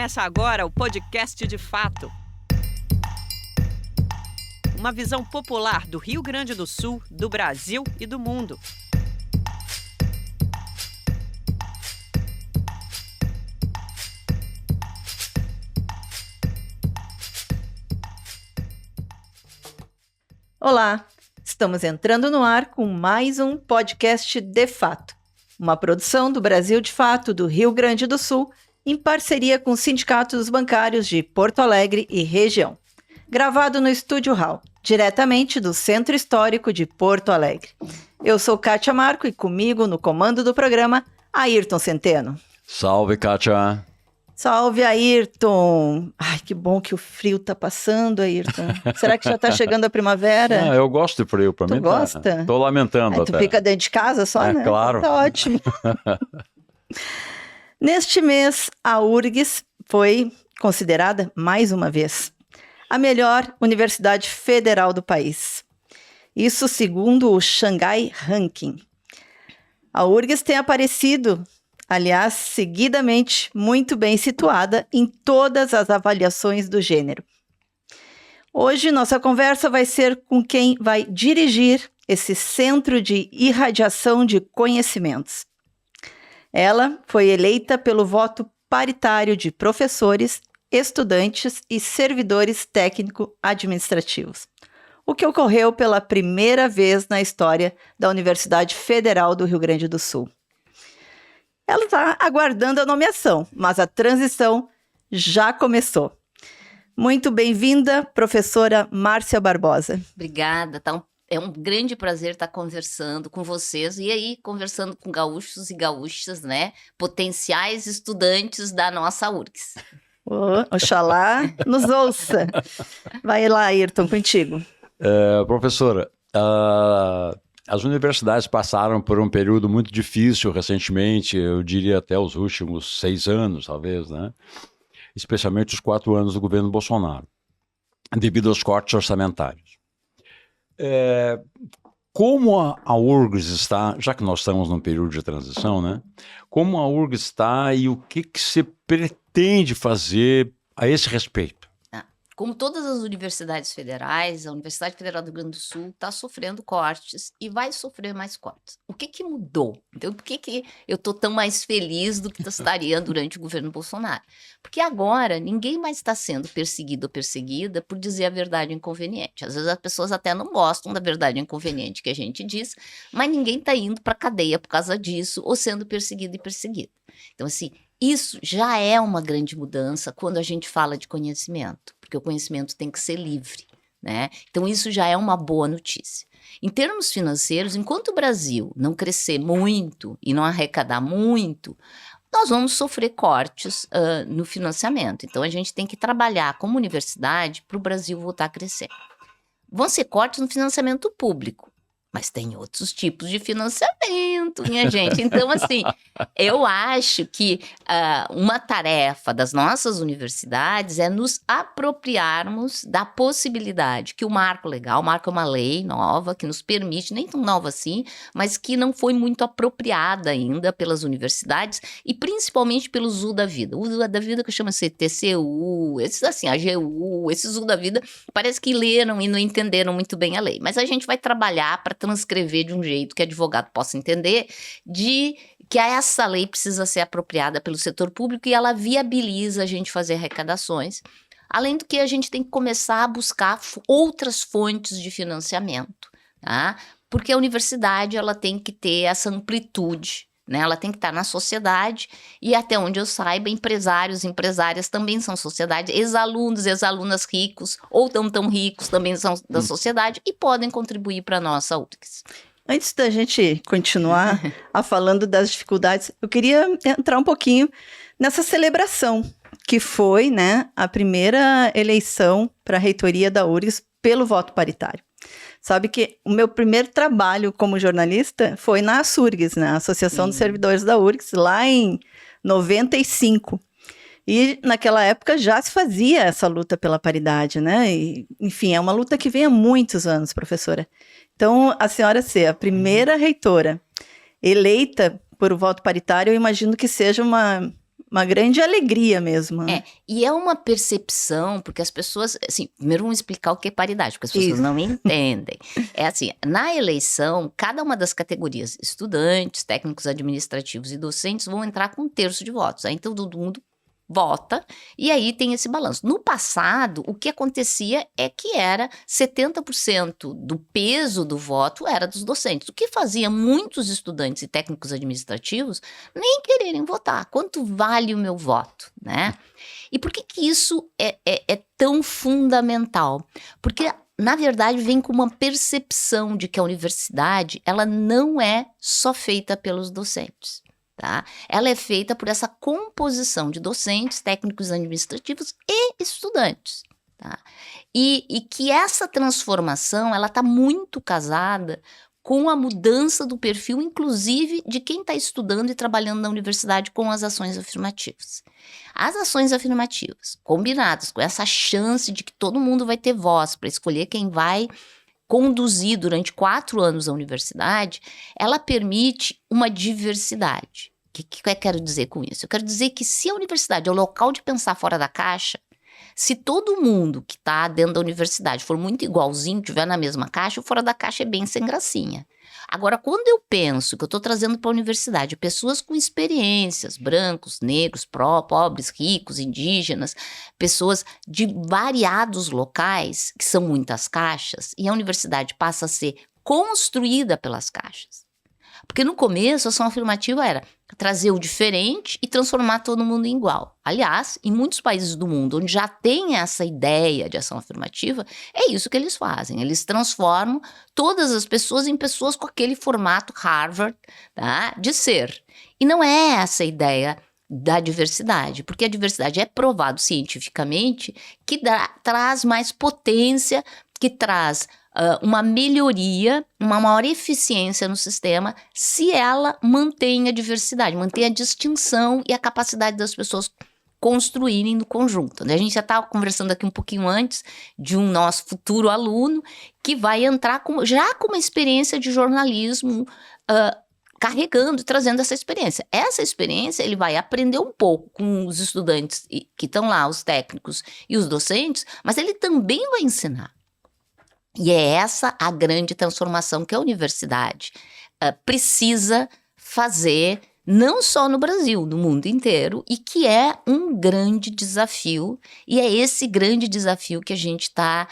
Começa agora o podcast De Fato. Uma visão popular do Rio Grande do Sul, do Brasil e do mundo. Olá, estamos entrando no ar com mais um podcast De Fato, uma produção do Brasil de Fato do Rio Grande do Sul, em parceria com os sindicatos bancários de Porto Alegre e região. Gravado no Estúdio Hall, diretamente do Centro Histórico de Porto Alegre. Eu sou Kátia Marco e comigo no comando do programa, Ayrton Centeno. Salve, Kátia! Salve, Ayrton! Ai, que bom que o frio tá passando, Ayrton. Será que já tá chegando a primavera? Eu gosto de frio, pra mim. Tu gosta? Tô lamentando Tu até. fica dentro de casa só, né? Claro. Tá ótimo. Neste mês, a URGS foi considerada, mais uma vez, a melhor universidade federal do país. Isso segundo o Shanghai Ranking. A URGS tem aparecido, aliás, seguidamente, muito bem situada em todas as avaliações do gênero. Hoje, nossa conversa vai ser com quem vai dirigir esse centro de irradiação de conhecimentos. Ela foi eleita pelo voto paritário de professores, estudantes e servidores técnico-administrativos, o que ocorreu pela primeira vez na história da Universidade Federal do Rio Grande do Sul. Ela está aguardando a nomeação, mas a transição já começou. Muito bem-vinda, professora Márcia Barbosa. Obrigada, é um grande prazer estar conversando com vocês e aí conversando com gaúchos e gaúchas, né? Potenciais estudantes da nossa URGS. Oxalá nos ouça. Vai lá, Ayrton, contigo. Professora, as universidades passaram por um período muito difícil recentemente, eu diria até os últimos 6 anos, talvez, né? Especialmente os 4 anos do governo Bolsonaro, devido aos cortes orçamentários. Como a URGS está, já que nós estamos num período de transição, né? Como a URGS está e o que se pretende fazer a esse respeito? Como todas as universidades federais, a Universidade Federal do Rio Grande do Sul está sofrendo cortes e vai sofrer mais cortes. O que mudou? Então, por que eu estou tão mais feliz do que estaria durante o governo Bolsonaro? Porque agora ninguém mais está sendo perseguido ou perseguida por dizer a verdade inconveniente. Às vezes as pessoas até não gostam da verdade inconveniente que a gente diz, mas ninguém está indo para a cadeia por causa disso ou sendo perseguido e perseguida. Então, assim, isso já é uma grande mudança quando a gente fala de conhecimento, porque o conhecimento tem que ser livre, né? Então, isso já é uma boa notícia. Em termos financeiros, enquanto o Brasil não crescer muito e não arrecadar muito, nós vamos sofrer cortes no financiamento. Então, a gente tem que trabalhar como universidade para o Brasil voltar a crescer. Vão ser cortes no financiamento público. Mas tem outros tipos de financiamento, minha gente. Então, assim, eu acho que uma tarefa das nossas universidades é nos apropriarmos da possibilidade que o marco legal, o marco é uma lei nova que nos permite, nem tão nova assim, mas que não foi muito apropriada ainda pelas universidades e principalmente pelo ZU da vida. O ZU da vida que chama-se TCU, esses assim, AGU, esses ZU da vida, parece que leram e não entenderam muito bem a lei. Mas a gente vai trabalhar para transcrever de um jeito que advogado possa entender, de que essa lei precisa ser apropriada pelo setor público e ela viabiliza a gente fazer arrecadações. Além do que a gente tem que começar a buscar outras fontes de financiamento, tá? Porque a universidade ela tem que ter essa amplitude, né? Ela tem que estar na sociedade e até onde eu saiba, empresários e empresárias também são sociedade, ex-alunos e ex-alunas ricos ou tão ricos também são da sociedade e podem contribuir para a nossa URGS. Antes da gente continuar falando das dificuldades, eu queria entrar um pouquinho nessa celebração que foi, né, a primeira eleição para a reitoria da URGS pelo voto paritário. Sabe que o meu primeiro trabalho como jornalista foi na ASURGS, né? Associação dos Servidores da URGS, lá em 95. E naquela época já se fazia essa luta pela paridade, né? E, enfim, é uma luta que vem há muitos anos, professora. Então, a senhora ser a primeira reitora eleita por voto paritário, eu imagino que seja uma uma grande alegria mesmo, né? E é uma percepção, porque as pessoas, assim, primeiro vamos explicar o que é paridade, porque as pessoas Isso. não entendem. É assim, na eleição, cada uma das categorias, estudantes, técnicos administrativos e docentes, vão entrar com 1/3 de votos. Aí então todo mundo vota, e aí tem esse balanço. No passado, o que acontecia é que era 70% do peso do voto era dos docentes, o que fazia muitos estudantes e técnicos administrativos nem quererem votar. Quanto vale o meu voto, né? E por que que isso é tão fundamental? Porque, na verdade, vem com uma percepção de que a universidade, ela não é só feita pelos docentes. Tá? Ela é feita por essa composição de docentes, técnicos administrativos e estudantes. Tá? E que essa transformação ela está muito casada com a mudança do perfil, inclusive, de quem está estudando e trabalhando na universidade com as ações afirmativas. As ações afirmativas, combinadas com essa chance de que todo mundo vai ter voz para escolher quem vai conduzir durante 4 anos a universidade, ela permite uma diversidade. O que eu quero dizer com isso? Eu quero dizer que se a universidade é o local de pensar fora da caixa, se todo mundo que está dentro da universidade for muito igualzinho, estiver na mesma caixa, o fora da caixa é bem sem gracinha. Agora, quando eu penso que eu estou trazendo para a universidade pessoas com experiências, brancos, negros, pobres, ricos, indígenas, pessoas de variados locais, que são muitas caixas, e a universidade passa a ser construída pelas caixas. Porque no começo a ação afirmativa era trazer o diferente e transformar todo mundo em igual. Aliás, em muitos países do mundo onde já tem essa ideia de ação afirmativa, é isso que eles fazem. Eles transformam todas as pessoas em pessoas com aquele formato Harvard, tá, de ser. E não é essa a ideia da diversidade, porque a diversidade é provado cientificamente que traz mais potência, que traz uma melhoria, uma maior eficiência no sistema, se ela mantém a diversidade, mantém a distinção e a capacidade das pessoas construírem no conjunto. A gente já estava conversando aqui um pouquinho antes de um nosso futuro aluno que vai entrar já com uma experiência de jornalismo, carregando, trazendo essa experiência. Essa experiência ele vai aprender um pouco com os estudantes que estão lá, os técnicos e os docentes, mas ele também vai ensinar. E é essa a grande transformação que a universidade precisa fazer, não só no Brasil, no mundo inteiro, e que é um grande desafio, e é esse grande desafio que a gente está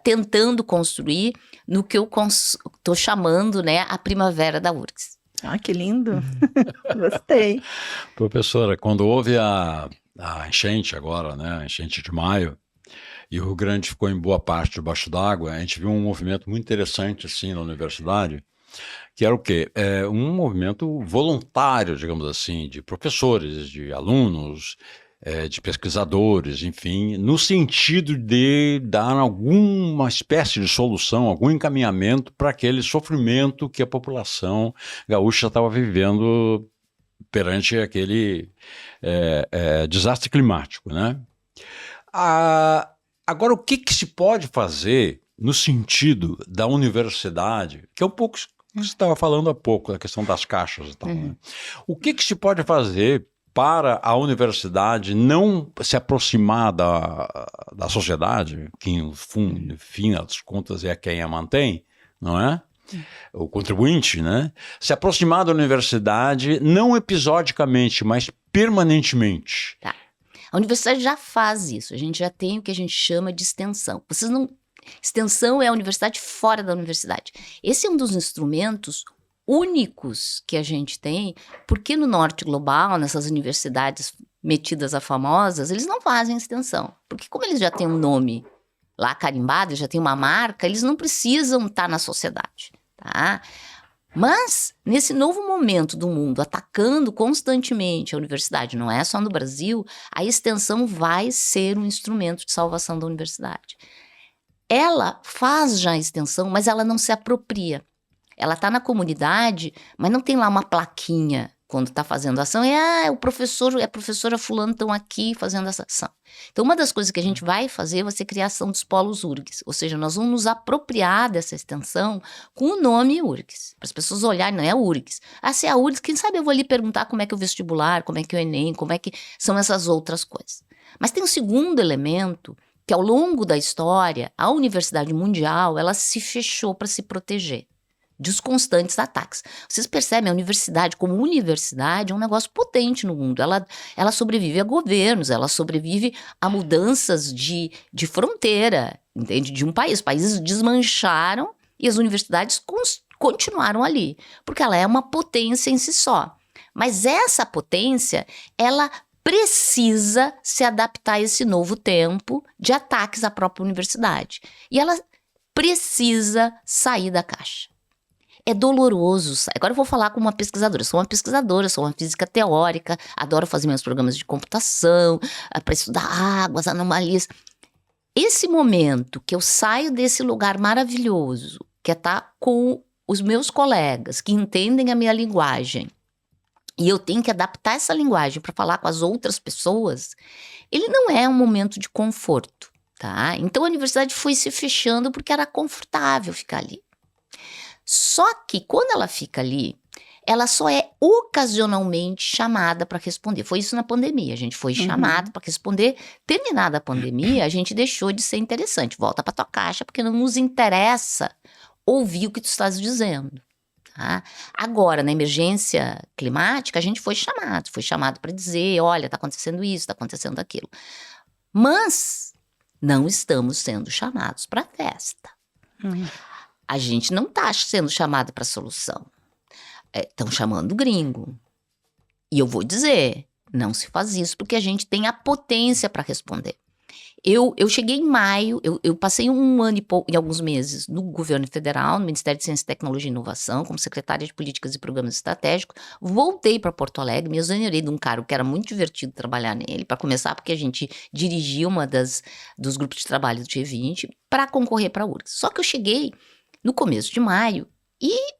tentando construir no que eu estou chamando, né, a primavera da URGS. Ah, que lindo! Gostei. Professora, quando houve a enchente agora, né, a enchente de maio, e o Rio Grande ficou em boa parte debaixo d'água, a gente viu um movimento muito interessante assim na universidade, que era o quê? Um movimento voluntário, digamos assim, de professores, de alunos, de pesquisadores, enfim, no sentido de dar alguma espécie de solução, algum encaminhamento para aquele sofrimento que a população gaúcha estava vivendo perante aquele desastre climático, né? Agora, o que se pode fazer no sentido da universidade, que é um pouco que você estava falando há pouco, a questão das caixas e tal, né? O que se pode fazer para a universidade não se aproximar da sociedade, que no fim das contas é quem a mantém, não é? O contribuinte, né? Se aproximar da universidade não episodicamente, mas permanentemente. Tá. A universidade já faz isso, a gente já tem o que a gente chama de extensão. Extensão é a universidade fora da universidade. Esse é um dos instrumentos únicos que a gente tem, porque no norte global, nessas universidades metidas a famosas, eles não fazem extensão. Porque como eles já têm um nome lá carimbado, já tem uma marca, eles não precisam estar na sociedade, tá? Mas, nesse novo momento do mundo, atacando constantemente a universidade, não é só no Brasil, a extensão vai ser um instrumento de salvação da universidade. Ela faz já a extensão, mas ela não se apropria. Ela está na comunidade, mas não tem lá uma plaquinha quando está fazendo ação, o professor e a professora fulano estão aqui fazendo essa ação. Então, uma das coisas que a gente vai fazer vai ser a criação dos polos URGS, ou seja, nós vamos nos apropriar dessa extensão com o nome URGS, para as pessoas olharem, não é a URGS. Se é a URGS, quem sabe eu vou ali perguntar como é que é o vestibular, como é que é o Enem, como é que são essas outras coisas. Mas tem um segundo elemento, que ao longo da história, a Universidade Mundial, ela se fechou para se proteger dos constantes ataques. Vocês percebem, a universidade como universidade é um negócio potente no mundo. Ela sobrevive a governos, ela sobrevive a mudanças de fronteira, entende? De um país. Os países desmancharam e as universidades continuaram ali, porque ela é uma potência em si só. Mas essa potência, ela precisa se adaptar a esse novo tempo de ataques à própria universidade. E ela precisa sair da caixa. É doloroso. Agora eu vou falar como uma pesquisadora. Eu sou uma pesquisadora, sou uma física teórica, adoro fazer meus programas de computação, para estudar águas, anomalias. Esse momento que eu saio desse lugar maravilhoso, que é estar com os meus colegas que entendem a minha linguagem, e eu tenho que adaptar essa linguagem para falar com as outras pessoas, ele não é um momento de conforto, tá? Então a universidade foi se fechando porque era confortável ficar ali. Só que quando ela fica ali, ela só é ocasionalmente chamada para responder. Foi isso na pandemia, a gente foi chamado para responder. Terminada a pandemia, a gente deixou de ser interessante. Volta para tua caixa, porque não nos interessa ouvir o que tu estás dizendo. Tá? Agora, na emergência climática, a gente foi chamado para dizer, olha, está acontecendo isso, está acontecendo aquilo. Mas não estamos sendo chamados para festa. A gente não está sendo chamado para solução. Estão chamando o gringo. E eu vou dizer, não se faz isso porque a gente tem a potência para responder. Eu cheguei em maio, eu passei um ano e alguns meses no governo federal, no Ministério de Ciência, Tecnologia e Inovação, como secretária de Políticas e Programas Estratégicos. Voltei para Porto Alegre, me exonerei de um cargo que era muito divertido trabalhar nele, para começar, porque a gente dirigia dos grupos de trabalho do G20, para concorrer para a URGS. Só que eu cheguei no começo de maio e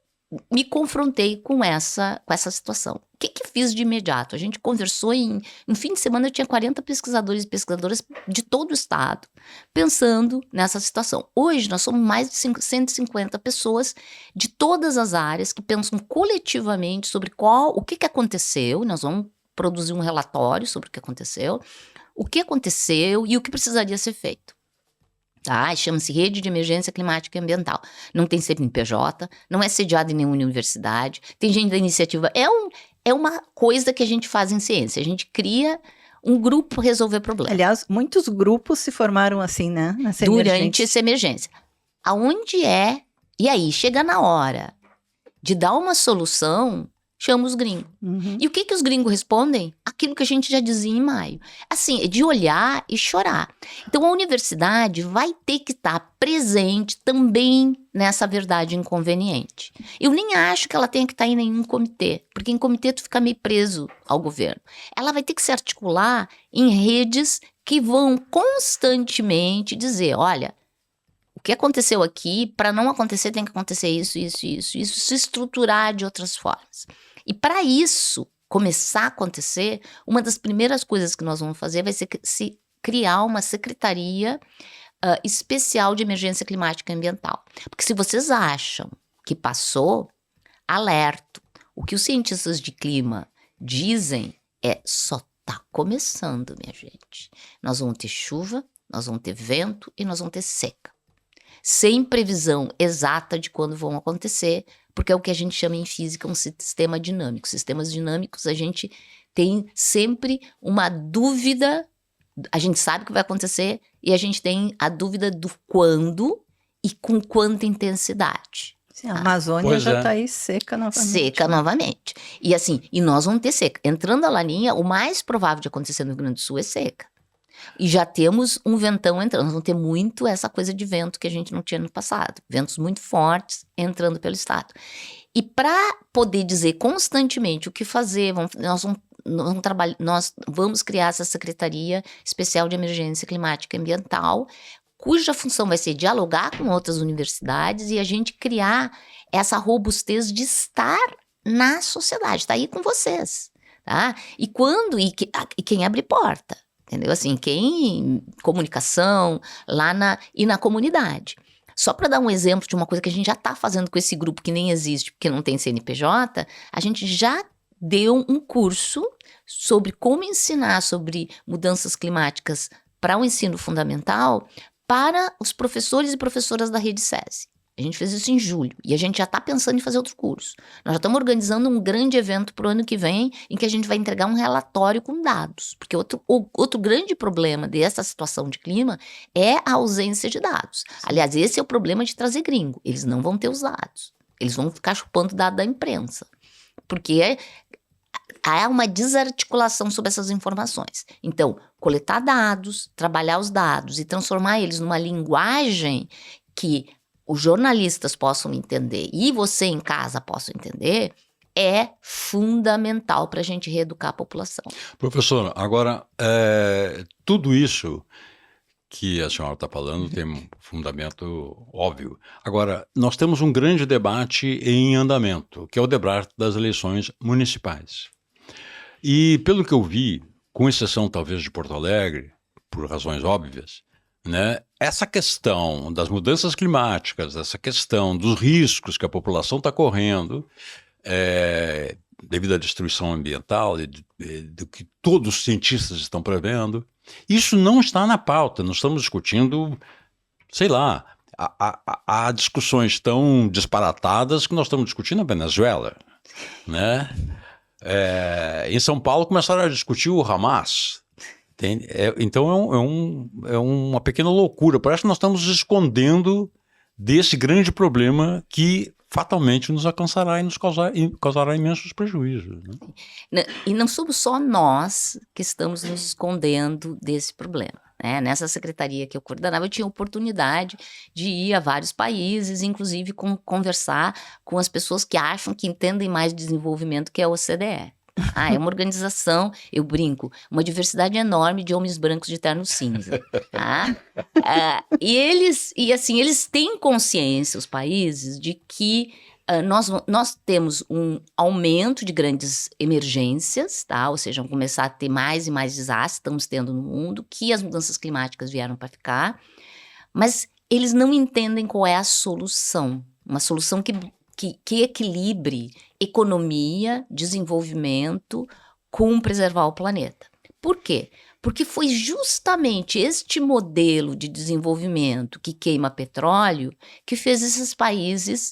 me confrontei com essa situação. O que fiz de imediato? A gente conversou no fim de semana eu tinha 40 pesquisadores e pesquisadoras de todo o estado pensando nessa situação. Hoje nós somos mais de 150 pessoas de todas as áreas que pensam coletivamente sobre o que aconteceu. Nós vamos produzir um relatório sobre o que aconteceu e o que precisaria ser feito. Tá? Chama-se Rede de Emergência Climática e Ambiental. Não tem CNPJ, não é sediado em nenhuma universidade, tem gente da iniciativa. É uma coisa que a gente faz em ciência. A gente cria um grupo para resolver problemas. Aliás, muitos grupos se formaram assim, né? Durante essa emergência. E aí, chega na hora de dar uma solução, chama os gringos. E o que os gringos respondem? Aquilo que a gente já dizia em maio. Assim, é de olhar e chorar. Então, a universidade vai ter que estar presente também nessa verdade inconveniente. Eu nem acho que ela tenha que estar em nenhum comitê, porque em comitê tu fica meio preso ao governo. Ela vai ter que se articular em redes que vão constantemente dizer, olha, o que aconteceu aqui, para não acontecer tem que acontecer isso, se estruturar de outras formas. E para isso começar a acontecer, uma das primeiras coisas que nós vamos fazer vai ser se criar uma secretaria especial de emergência climática e ambiental. Porque se vocês acham que passou, alerto. O que os cientistas de clima dizem só está começando, minha gente. Nós vamos ter chuva, nós vamos ter vento e nós vamos ter seca. Sem previsão exata de quando vão acontecer, porque é o que a gente chama em física um sistema dinâmico. Sistemas dinâmicos, a gente tem sempre uma dúvida, a gente sabe o que vai acontecer e a gente tem a dúvida do quando e com quanta intensidade. Sim, a Amazônia já está aí seca novamente. Seca novamente. E nós vamos ter seca. Entrando a laninha, o mais provável de acontecer no Rio Grande do Sul é seca. E já temos um ventão entrando. Nós vamos ter muito essa coisa de vento que a gente não tinha no passado. Ventos muito fortes entrando pelo estado. E para poder dizer constantemente o que fazer, nós vamos criar essa Secretaria Especial de Emergência Climática e Ambiental, cuja função vai ser dialogar com outras universidades e a gente criar essa robustez de estar na sociedade, está aí com vocês, tá? E quem abre porta, entendeu? Assim, comunicação e na comunidade. Só para dar um exemplo de uma coisa que a gente já está fazendo com esse grupo que nem existe, porque não tem CNPJ, a gente já deu um curso sobre como ensinar sobre mudanças climáticas para o ensino fundamental para os professores e professoras da rede SESI. A gente fez isso em julho e a gente já está pensando em fazer outro curso. Nós já estamos organizando um grande evento para o ano que vem em que a gente vai entregar um relatório com dados. Porque outro grande problema dessa situação de clima é a ausência de dados. Aliás, esse é o problema de trazer gringo. Eles não vão ter os dados. Eles vão ficar chupando dado da imprensa. Porque há uma desarticulação sobre essas informações. Então, coletar dados, trabalhar os dados e transformar eles numa linguagem que os jornalistas possam entender e você em casa possa entender, é fundamental para a gente reeducar a população. Professora, agora, tudo isso que a senhora está falando tem um fundamento óbvio. Agora, nós temos um grande debate em andamento, que é o debate das eleições municipais. E pelo que eu vi, com exceção talvez de Porto Alegre, por razões óbvias, né, essa questão das mudanças climáticas, essa questão dos riscos que a população está correndo, devido à destruição ambiental e do que todos os cientistas estão prevendo, isso não está na pauta. Nós estamos discutindo, sei lá, há discussões tão disparatadas que nós estamos discutindo a Venezuela, né? Em São Paulo começaram a discutir o Hamas. Então é uma pequena loucura. Parece que nós estamos escondendo desse grande problema que fatalmente nos alcançará e nos causará imensos prejuízos. Né? E não somos só nós que estamos nos escondendo desse problema. Né? Nessa secretaria que eu coordenava, eu tinha oportunidade de ir a vários países, inclusive conversar com as pessoas que acham que entendem mais de desenvolvimento, que é a OCDE. É uma organização, eu brinco, uma diversidade enorme de homens brancos de terno cinza. Tá? Eles têm consciência, os países, de que nós temos um aumento de grandes emergências, tá? Ou seja, vão começar a ter mais e mais desastres, estamos tendo no mundo, que as mudanças climáticas vieram para ficar, mas eles não entendem qual é a solução. Uma solução que equilibre economia, desenvolvimento com preservar o planeta. Por quê? Porque foi justamente este modelo de desenvolvimento que queima petróleo que fez esses países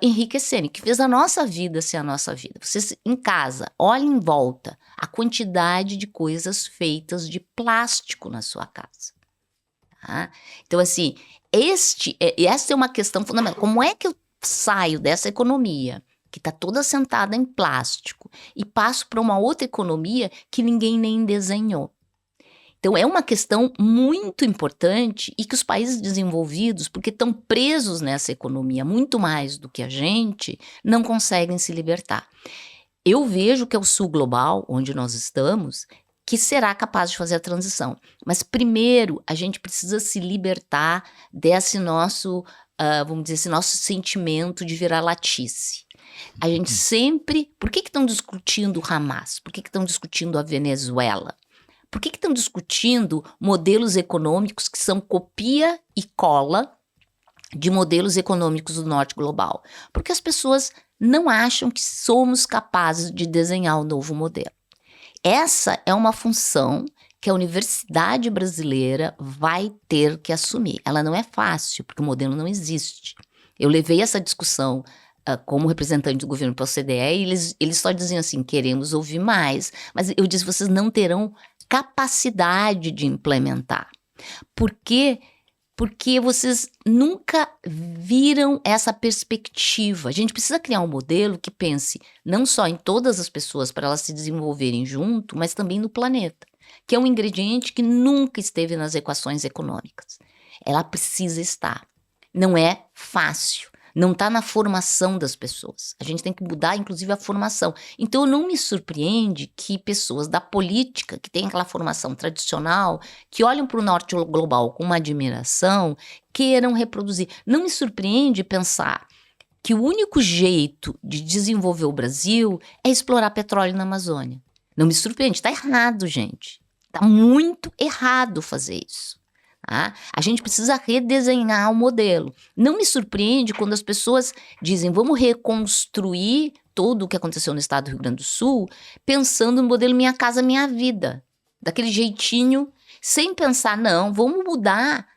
enriquecerem, que fez a nossa vida ser a nossa vida. Vocês em casa, olhem em volta a quantidade de coisas feitas de plástico na sua casa. Tá? Então, assim, essa é uma questão fundamental. Como é que eu saio dessa economia que está toda sentada em plástico e passo para uma outra economia que ninguém nem desenhou? Então, é uma questão muito importante e que os países desenvolvidos, porque estão presos nessa economia muito mais do que a gente, não conseguem se libertar. Eu vejo que é o sul global, onde nós estamos, que será capaz de fazer a transição. Mas, primeiro, a gente precisa se libertar desse nosso vamos dizer, esse nosso sentimento de vira-latice. A gente sempre... Por que estão discutindo o Hamas? Por que estão discutindo a Venezuela? Por que estão discutindo modelos econômicos que são copia e cola de modelos econômicos do norte global? Porque as pessoas não acham que somos capazes de desenhar um novo modelo. Essa é uma função que a universidade brasileira vai ter que assumir. Ela não é fácil, porque o modelo não existe. Eu levei essa discussão como representante do governo para a OCDE e eles só diziam assim, queremos ouvir mais. Mas eu disse, vocês não terão capacidade de implementar. Por quê? Porque vocês nunca viram essa perspectiva. A gente precisa criar um modelo que pense não só em todas as pessoas para elas se desenvolverem junto, mas também no planeta, que é um ingrediente que nunca esteve nas equações econômicas. Ela precisa estar. Não é fácil. Não está na formação das pessoas. A gente tem que mudar, inclusive, a formação. Então, não me surpreende que pessoas da política, que têm aquela formação tradicional, que olham para o norte global com uma admiração, queiram reproduzir. Não me surpreende pensar que o único jeito de desenvolver o Brasil é explorar petróleo na Amazônia. Não me surpreende, está errado, gente. Está muito errado fazer isso. Tá? A gente precisa redesenhar o modelo. Não me surpreende quando as pessoas dizem vamos reconstruir tudo o que aconteceu no estado do Rio Grande do Sul pensando no modelo Minha Casa Minha Vida. Daquele jeitinho, sem pensar, não, vamos mudar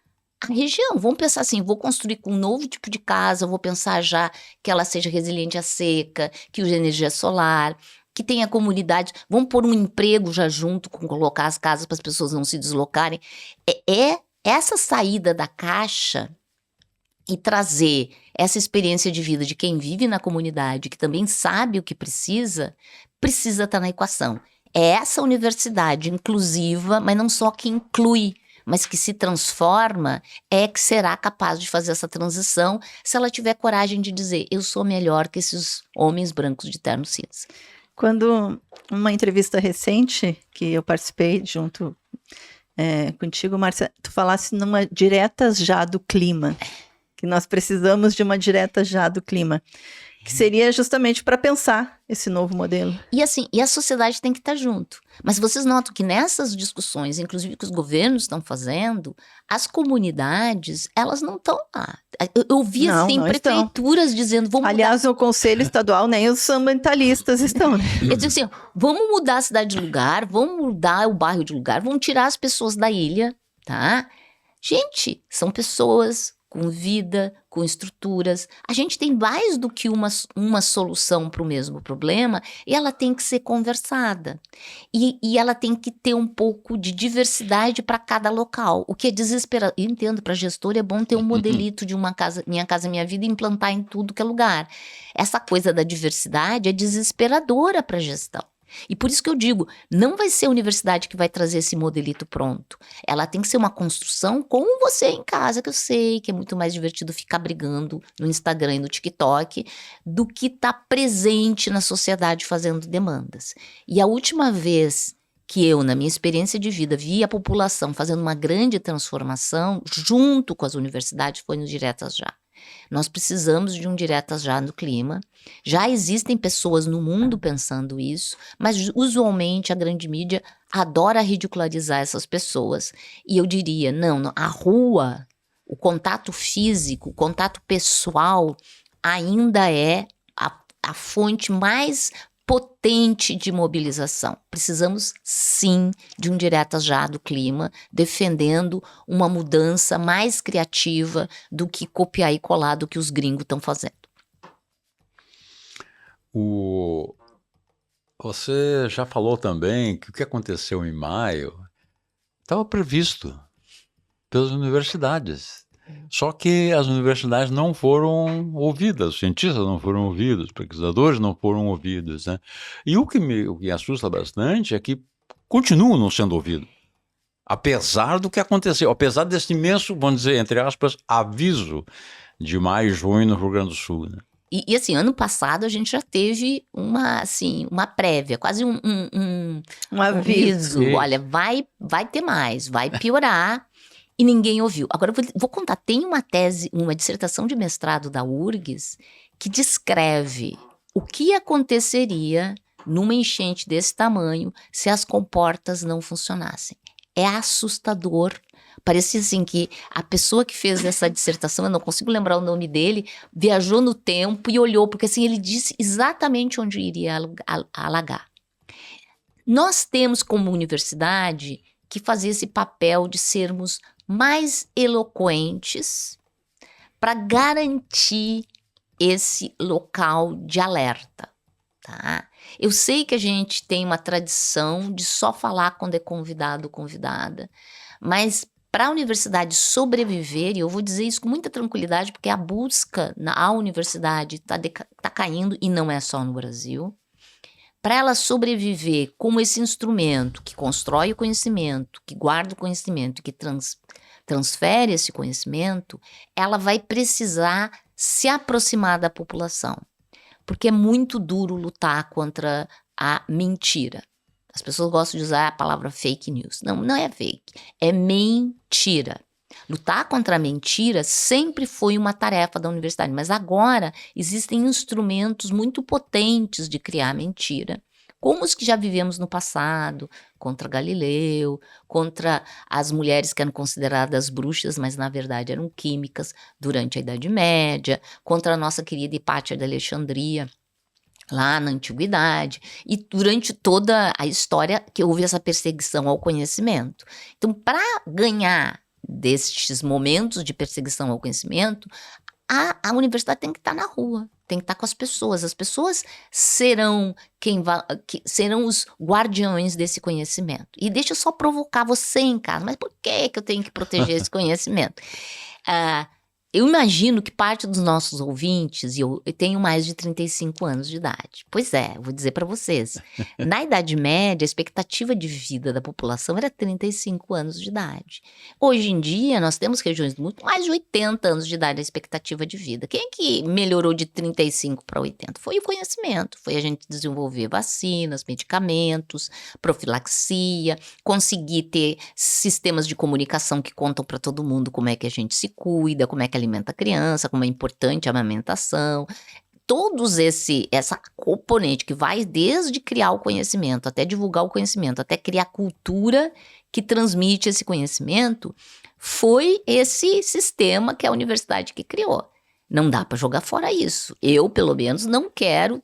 a região. Vamos pensar assim, vou construir com um novo tipo de casa, vou pensar já que ela seja resiliente à seca, que use energia solar, que tenha comunidade, vamos pôr um emprego já junto com colocar as casas para as pessoas não se deslocarem. É essa saída da caixa e trazer essa experiência de vida de quem vive na comunidade, que também sabe o que precisa estar na equação. É essa universidade inclusiva, mas não só que inclui, mas que se transforma, é que será capaz de fazer essa transição se ela tiver coragem de dizer, eu sou melhor que esses homens brancos de terno cinza. Quando uma entrevista recente que eu participei junto contigo, Márcia, tu falasse numa direta já do clima, que nós precisamos de uma direta já do clima, que seria justamente para pensar esse novo modelo. E assim, e a sociedade tem que estar junto. Mas vocês notam que nessas discussões, inclusive que os governos estão fazendo, as comunidades, elas não estão lá. Eu vi assim, prefeituras dizendo, vamos aliás, no Conselho Estadual, nem os ambientalistas estão, né? Eu digo assim, vamos mudar a cidade de lugar, vamos mudar o bairro de lugar, vamos tirar as pessoas da ilha, tá? Gente, são pessoas com vida, com estruturas. A gente tem mais do que uma solução para o mesmo problema e ela tem que ser conversada. E ela tem que ter um pouco de diversidade para cada local, o que é desesperador. Eu entendo, para gestor é bom ter um modelito de uma casa, Minha Casa Minha Vida e implantar em tudo que é lugar. Essa coisa da diversidade é desesperadora para a gestão. E por isso que eu digo, não vai ser a universidade que vai trazer esse modelito pronto. Ela tem que ser uma construção com você em casa, que eu sei que é muito mais divertido ficar brigando no Instagram e no TikTok do que estar presente na sociedade fazendo demandas. E a última vez que eu, na minha experiência de vida, vi a população fazendo uma grande transformação junto com as universidades foi no Diretas Já. Nós precisamos de um Diretas Já no clima. Já existem pessoas no mundo pensando isso, mas usualmente a grande mídia adora ridicularizar essas pessoas. E eu diria, não, a rua, o contato físico, o contato pessoal ainda é a fonte mais potente de mobilização. Precisamos, sim, de um Diretas Já do clima, defendendo uma mudança mais criativa do que copiar e colar do que os gringos estão fazendo. Você já falou também que o que aconteceu em maio estava previsto pelas universidades. Só que as universidades não foram ouvidas, os cientistas não foram ouvidos, os pesquisadores não foram ouvidos, né? E o que me assusta bastante é que continuam não sendo ouvidos, apesar do que aconteceu, apesar desse imenso, vamos dizer, entre aspas, aviso de maio e junho no Rio Grande do Sul, né? E assim, ano passado a gente já teve uma prévia, quase um aviso. Olha, vai ter mais, vai piorar. E ninguém ouviu. Agora, eu vou contar, tem uma tese, uma dissertação de mestrado da URGS que descreve o que aconteceria numa enchente desse tamanho se as comportas não funcionassem. É assustador. Parecia assim que a pessoa que fez essa dissertação, eu não consigo lembrar o nome dele, viajou no tempo e olhou, porque assim, ele disse exatamente onde iria alagar. Nós temos como universidade que fazer esse papel de sermos mais eloquentes para garantir esse local de alerta, tá? Eu sei que a gente tem uma tradição de só falar quando é convidado ou convidada, mas para a universidade sobreviver, e eu vou dizer isso com muita tranquilidade, porque a busca à universidade está caindo, e não é só no Brasil. Para ela sobreviver como esse instrumento que constrói o conhecimento, que guarda o conhecimento, que transfere esse conhecimento, ela vai precisar se aproximar da população. Porque é muito duro lutar contra a mentira. As pessoas gostam de usar a palavra fake news. Não, não é fake, é mentira. Lutar contra a mentira sempre foi uma tarefa da universidade, mas agora existem instrumentos muito potentes de criar mentira, como os que já vivemos no passado, contra Galileu, contra as mulheres que eram consideradas bruxas, mas na verdade eram químicas durante a Idade Média, contra a nossa querida Hipátia de Alexandria, lá na Antiguidade, e durante toda a história que houve essa perseguição ao conhecimento. Então, para ganhar destes momentos de perseguição ao conhecimento, a universidade tem que estar na rua, tem que estar com as pessoas serão serão os guardiões desse conhecimento. E deixa eu só provocar você em casa, mas por que eu tenho que proteger esse conhecimento? Eu imagino que parte dos nossos ouvintes, e eu tenho mais de 35 anos de idade. Pois é, vou dizer para vocês. Na Idade Média, a expectativa de vida da população era 35 anos de idade. Hoje em dia, nós temos regiões do mundo com mais de 80 anos de idade a expectativa de vida. Quem é que melhorou de 35 para 80? Foi o conhecimento, foi a gente desenvolver vacinas, medicamentos, profilaxia, conseguir ter sistemas de comunicação que contam para todo mundo como é que a gente se cuida, como é que alimenta a criança, como é importante a amamentação. Todos essa componente que vai desde criar o conhecimento, até divulgar o conhecimento, até criar cultura que transmite esse conhecimento, foi esse sistema que a universidade que criou. Não dá para jogar fora isso. Eu, pelo menos, não quero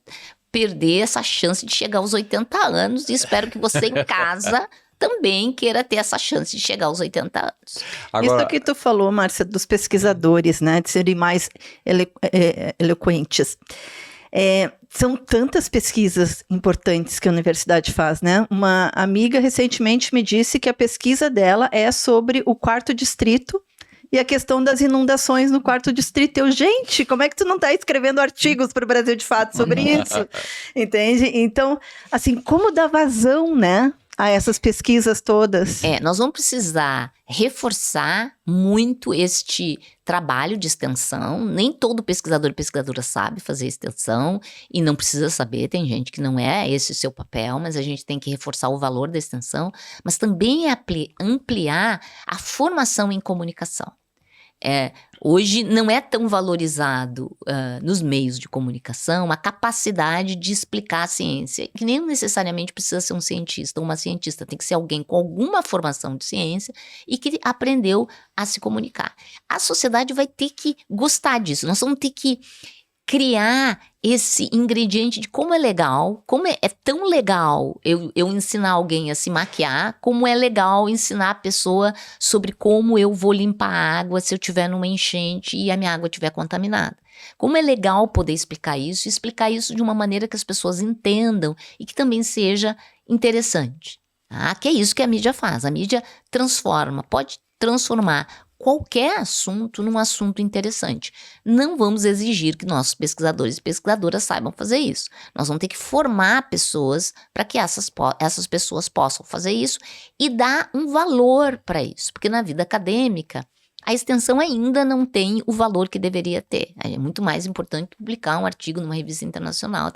perder essa chance de chegar aos 80 anos e espero que você em casa também queira ter essa chance de chegar aos 80 anos. Agora, isso que tu falou, Márcia, dos pesquisadores, né, de serem mais eloquentes. São tantas pesquisas importantes que a universidade faz, né? Uma amiga recentemente me disse que a pesquisa dela é sobre o 4º distrito e a questão das inundações no 4º distrito. Gente, como é que tu não está escrevendo artigos para o Brasil de Fato sobre isso? Entende? Então, assim, como dar vazão, né, a essas pesquisas todas? Nós vamos precisar reforçar muito este trabalho de extensão. Nem todo pesquisador e pesquisadora sabe fazer extensão e não precisa saber, tem gente que não é esse o seu papel, mas a gente tem que reforçar o valor da extensão, mas também ampliar a formação em comunicação. Hoje não é tão valorizado nos meios de comunicação a capacidade de explicar a ciência, que nem necessariamente precisa ser um cientista ou uma cientista, tem que ser alguém com alguma formação de ciência e que aprendeu a se comunicar. A sociedade vai ter que gostar disso, nós vamos ter que criar esse ingrediente de como é legal, como é tão legal eu ensinar alguém a se maquiar, como é legal ensinar a pessoa sobre como eu vou limpar a água se eu estiver numa enchente e a minha água estiver contaminada. Como é legal poder explicar isso e explicar isso de uma maneira que as pessoas entendam e que também seja interessante. Que é isso que a mídia faz. A mídia transforma, pode transformar qualquer assunto num assunto interessante. Não vamos exigir que nossos pesquisadores e pesquisadoras saibam fazer isso. Nós vamos ter que formar pessoas para que essas pessoas possam fazer isso e dar um valor para isso. Porque na vida acadêmica, a extensão ainda não tem o valor que deveria ter. É muito mais importante publicar um artigo numa revista internacional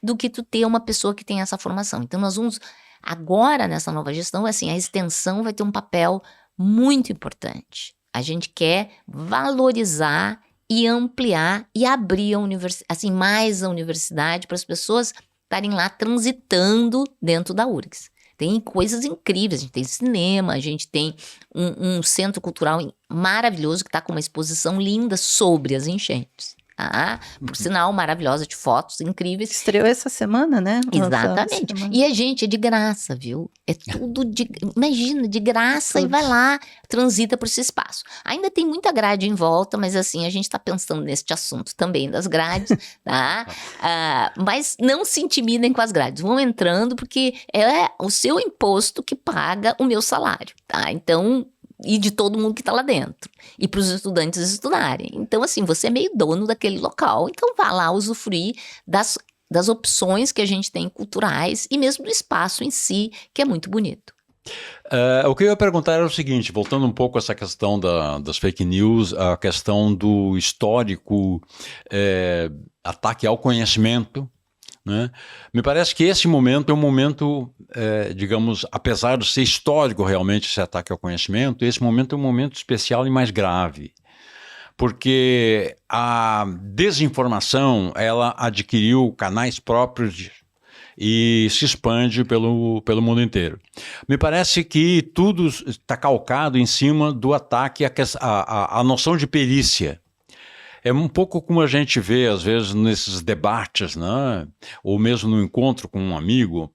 do que tu ter uma pessoa que tem essa formação. Então nós vamos, agora nessa nova gestão, a extensão vai ter um papel muito importante. A gente quer valorizar e ampliar e abrir mais a universidade para as pessoas estarem lá transitando dentro da URGS. Tem coisas incríveis, a gente tem cinema, a gente tem um centro cultural maravilhoso que está com uma exposição linda sobre as enchentes. Por sinal, maravilhosa, de fotos incríveis. Estreou essa semana, né? Exatamente. E a gente é de graça, viu? É tudo imagina, de graça, tudo. E vai lá, transita por esse espaço. Ainda tem muita grade em volta, mas assim, a gente está pensando neste assunto também das grades, tá? Mas não se intimidem com as grades, vão entrando porque é o seu imposto que paga o meu salário, tá? Então, e de todo mundo que está lá dentro, e para os estudantes estudarem. Então, assim, você é meio dono daquele local, então vá lá usufruir das opções que a gente tem culturais e mesmo do espaço em si, que é muito bonito. O que eu ia perguntar era o seguinte, voltando um pouco a essa questão das fake news, a questão do histórico ataque ao conhecimento né? Me parece que esse momento é um momento, digamos, apesar de ser histórico realmente esse ataque ao conhecimento, esse momento é um momento especial e mais grave. Porque a desinformação, ela adquiriu canais próprios e se expande pelo mundo inteiro. Me parece que tudo está calcado em cima do ataque à noção de perícia. É um pouco como a gente vê, às vezes, nesses debates, né? Ou mesmo no encontro com um amigo.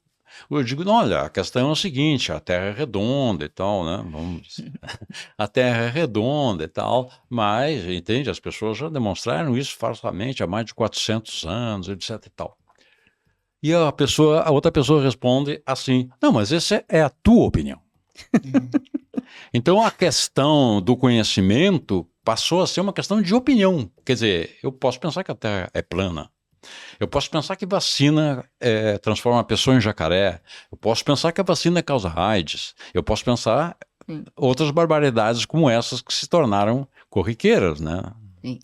Eu digo, olha, a questão é o seguinte, a Terra é redonda e tal, né? A Terra é redonda e tal, mas, entende, as pessoas já demonstraram isso falsamente há mais de 400 anos, etc e tal. E a outra pessoa responde assim, não, mas essa é a tua opinião. Então a questão do conhecimento passou a ser uma questão de opinião. Quer dizer, eu posso pensar que a Terra é plana. Eu posso pensar que vacina transforma a pessoa em jacaré. Eu posso pensar que a vacina causa AIDS. Eu posso pensar outras barbaridades como essas que se tornaram corriqueiras, né? Sim.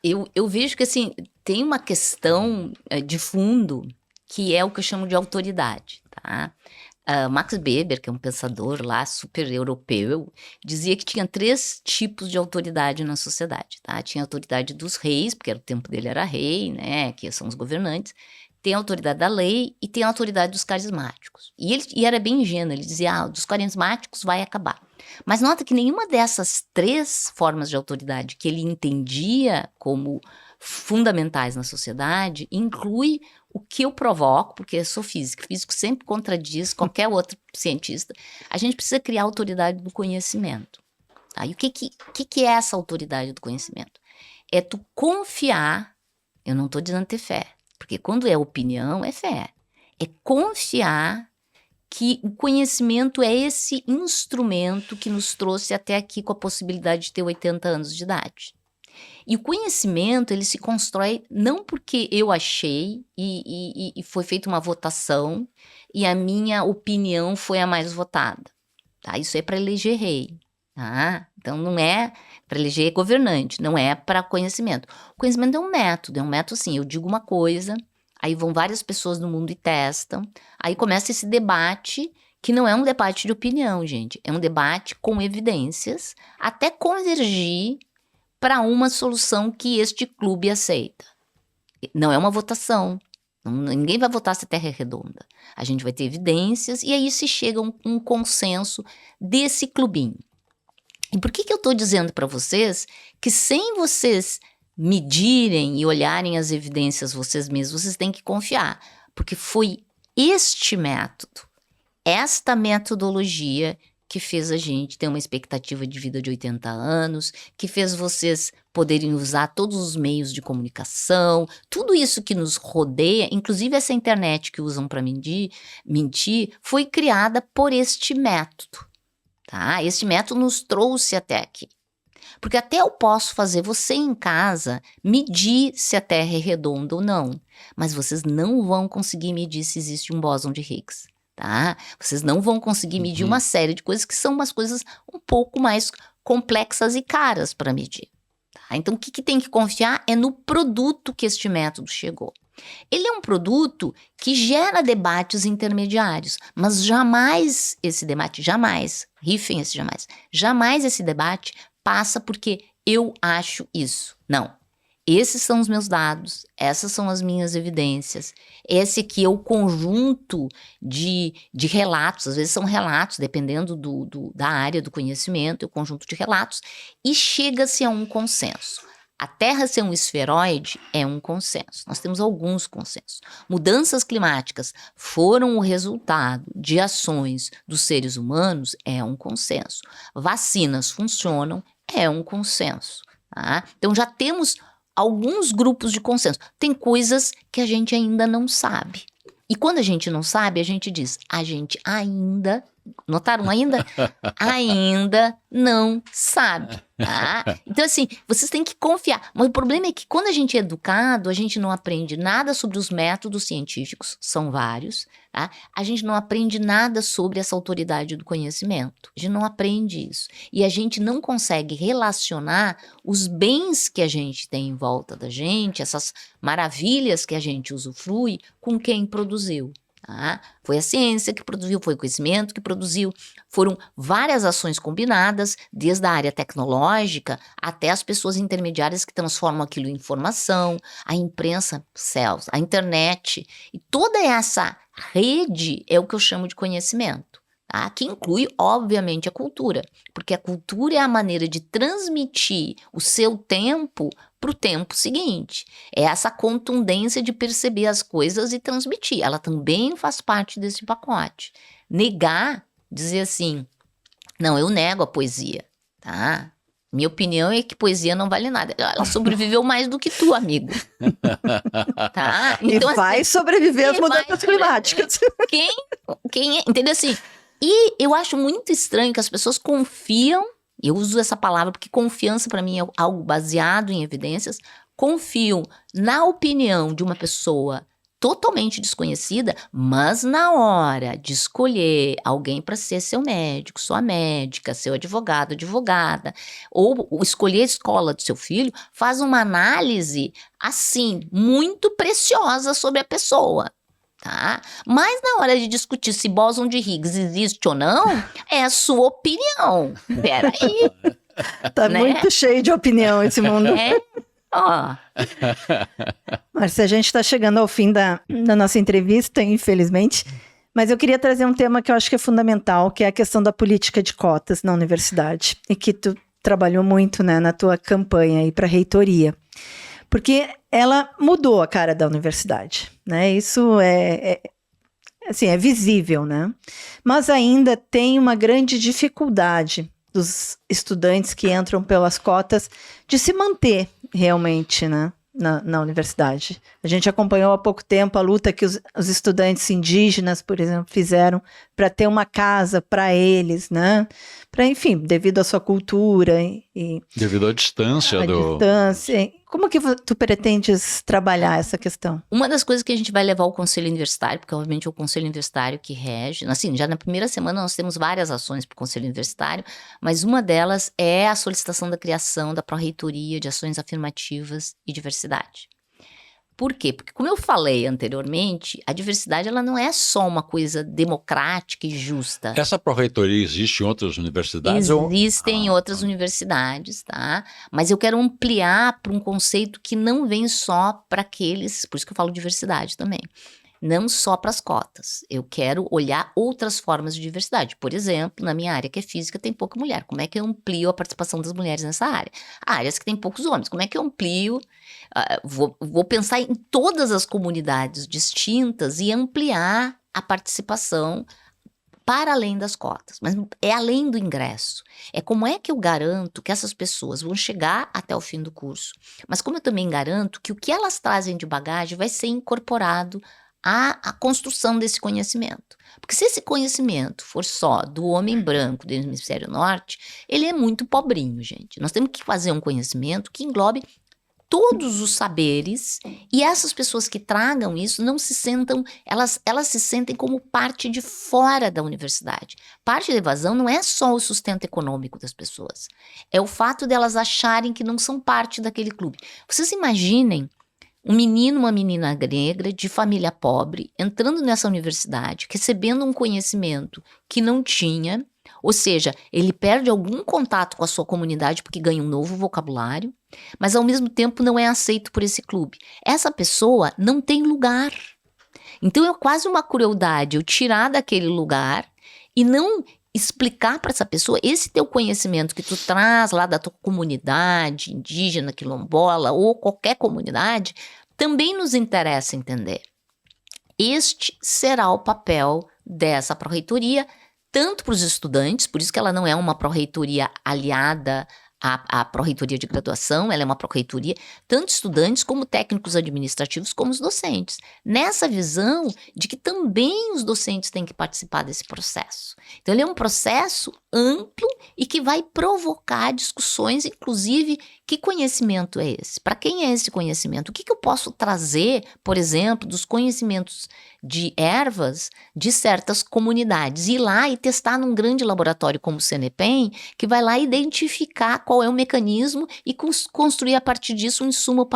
Eu vejo que, assim, tem uma questão de fundo que é o que eu chamo de autoridade, tá? Max Weber, que é um pensador lá super europeu, dizia que tinha 3 tipos de autoridade na sociedade, tá? Tinha a autoridade dos reis, porque o tempo dele era rei, né? Que são os governantes. Tem a autoridade da lei e tem a autoridade dos carismáticos. E era bem ingênuo, ele dizia, dos carismáticos vai acabar. Mas nota que nenhuma dessas 3 formas de autoridade que ele entendia como fundamentais na sociedade inclui o que eu provoco, porque eu sou físico sempre contradiz qualquer outro cientista. A gente precisa criar a autoridade do conhecimento. Tá? E o que é essa autoridade do conhecimento? É tu confiar, eu não estou dizendo ter fé, porque quando é opinião, é fé. É confiar que o conhecimento é esse instrumento que nos trouxe até aqui com a possibilidade de ter 80 anos de idade. E o conhecimento, ele se constrói não porque eu achei e foi feita uma votação e a minha opinião foi a mais votada. Tá? Isso é para eleger rei. Tá? Então, não é para eleger governante, não é para conhecimento. O conhecimento é um método assim, eu digo uma coisa, aí vão várias pessoas no mundo e testam, aí começa esse debate, que não é um debate de opinião, gente, é um debate com evidências, até convergir para uma solução que este clube aceita. Não é uma votação, ninguém vai votar se a Terra é redonda. A gente vai ter evidências e aí se chega a um consenso desse clubinho. E por que eu estou dizendo para vocês que sem vocês medirem e olharem as evidências vocês mesmos, vocês têm que confiar, porque foi este método, esta metodologia que fez a gente ter uma expectativa de vida de 80 anos, que fez vocês poderem usar todos os meios de comunicação, tudo isso que nos rodeia, inclusive essa internet que usam para mentir, foi criada por este método, tá? Este método nos trouxe até aqui. Porque até eu posso fazer você em casa medir se a Terra é redonda ou não, mas vocês não vão conseguir medir se existe um bóson de Higgs. Tá? Vocês não vão conseguir medir uma série de coisas que são umas coisas um pouco mais complexas e caras para medir. Tá? Então, o que tem que confiar é no produto que este método chegou. Ele é um produto que gera debates intermediários, mas jamais esse debate, rifem esse jamais esse debate passa porque eu acho isso. Não. Esses são os meus dados, essas são as minhas evidências. Esse aqui é o conjunto de relatos, às vezes são relatos, dependendo da área do conhecimento, é o conjunto de relatos, e chega-se a um consenso. A Terra ser um esferoide é um consenso. Nós temos alguns consensos. Mudanças climáticas foram o resultado de ações dos seres humanos, é um consenso. Vacinas funcionam, é um consenso. Tá? Então já temos alguns grupos de consenso. Tem coisas que a gente ainda não sabe. E quando a gente não sabe, a gente diz, a gente ainda Notaram ainda? Ainda não sabe, tá? Então, assim, vocês têm que confiar. Mas o problema é que quando a gente é educado, a gente não aprende nada sobre os métodos científicos, são vários, tá? A gente não aprende nada sobre essa autoridade do conhecimento. A gente não aprende isso. E a gente não consegue relacionar os bens que a gente tem em volta da gente, essas maravilhas que a gente usufrui, com quem produziu. Tá? Foi a ciência que produziu, foi o conhecimento que produziu, foram várias ações combinadas, desde a área tecnológica até as pessoas intermediárias que transformam aquilo em informação, a imprensa, céus, a internet, e toda essa rede é o que eu chamo de conhecimento. Tá? Que inclui, obviamente, a cultura, porque a cultura é a maneira de transmitir o seu tempo para o tempo seguinte. É essa contundência de perceber as coisas e transmitir. Ela também faz parte desse pacote. Negar, dizer assim, não, eu nego a poesia, tá? Minha opinião é que poesia não vale nada. Ela sobreviveu mais do que tu, amigo. Tá? Então, e vai sobreviver às mudanças climáticas. Entendeu assim? E eu acho muito estranho que as pessoas confiam, eu uso essa palavra porque confiança para mim é algo baseado em evidências, confiam na opinião de uma pessoa totalmente desconhecida, mas na hora de escolher alguém para ser seu médico, sua médica, seu advogado, advogada, ou escolher a escola do seu filho, faz uma análise, assim, muito preciosa sobre a pessoa. Tá? Mas na hora de discutir se bóson de Higgs existe ou não, é a sua opinião. Peraí. Tá, né? Muito cheio de opinião esse mundo. Ó. Márcia, a gente está chegando ao fim da nossa entrevista, infelizmente, mas eu queria trazer um tema que eu acho que é fundamental, que é a questão da política de cotas na universidade, e que tu trabalhou muito, né, na tua campanha aí para a reitoria. Porque ela mudou a cara da universidade, né? Isso assim, é visível, né? Mas ainda tem uma grande dificuldade dos estudantes que entram pelas cotas de se manter realmente, né, na universidade. A gente acompanhou há pouco tempo a luta que os estudantes indígenas, por exemplo, fizeram para ter uma casa para eles, né? Para, enfim, devido à sua cultura e devido à distância distância. Como que tu pretendes trabalhar essa questão? Uma das coisas que a gente vai levar ao Conselho Universitário, porque obviamente é o Conselho Universitário que rege, assim, já na primeira semana nós temos várias ações para o Conselho Universitário, mas uma delas é a solicitação da criação da Pró-Reitoria de Ações Afirmativas e Diversidade. Por quê? Porque, como eu falei anteriormente, a diversidade ela não é só uma coisa democrática e justa. Essa pró-reitoria existe em outras universidades? Existem em outras universidades, tá? Mas eu quero ampliar para um conceito que não vem só para aqueles, por isso que eu falo diversidade também. Não só para as cotas. Eu quero olhar outras formas de diversidade. Por exemplo, na minha área, que é física, tem pouca mulher. Como é que eu amplio a participação das mulheres nessa área? Áreas que tem poucos homens. Como é que eu amplio? Vou pensar em todas as comunidades distintas e ampliar a participação para além das cotas. Mas é além do ingresso. É como é que eu garanto que essas pessoas vão chegar até o fim do curso. Mas como eu também garanto que o que elas trazem de bagagem vai ser incorporado a construção desse conhecimento. Porque se esse conhecimento for só do homem branco do hemisfério norte, ele é muito pobrinho, gente. Nós temos que fazer um conhecimento que englobe todos os saberes, e essas pessoas que tragam isso não se sentam, elas se sentem como parte de fora da universidade. Parte da evasão não é só o sustento econômico das pessoas, é o fato delas acharem que não são parte daquele clube. Vocês imaginem um menino, uma menina negra de família pobre, entrando nessa universidade, recebendo um conhecimento que não tinha, ou seja, ele perde algum contato com a sua comunidade porque ganha um novo vocabulário, mas ao mesmo tempo não é aceito por esse clube. Essa pessoa não tem lugar. Então é quase uma crueldade eu tirar daquele lugar e não explicar para essa pessoa esse teu conhecimento que tu traz lá da tua comunidade indígena, quilombola ou qualquer comunidade, também nos interessa entender. Este será o papel dessa pró-reitoria, tanto para os estudantes, por isso que ela não é uma pró-reitoria aliada A pró-reitoria de graduação, ela é uma pró-reitoria, tanto estudantes como técnicos administrativos, como os docentes. Nessa visão de que também os docentes têm que participar desse processo. Então, ele é um processo amplo e que vai provocar discussões, inclusive, que conhecimento é esse? Para quem é esse conhecimento? O que eu posso trazer, por exemplo, dos conhecimentos de ervas de certas comunidades? Ir lá e testar num grande laboratório como o CNPEM, que vai lá identificar qual é o mecanismo e construir a partir disso um insumo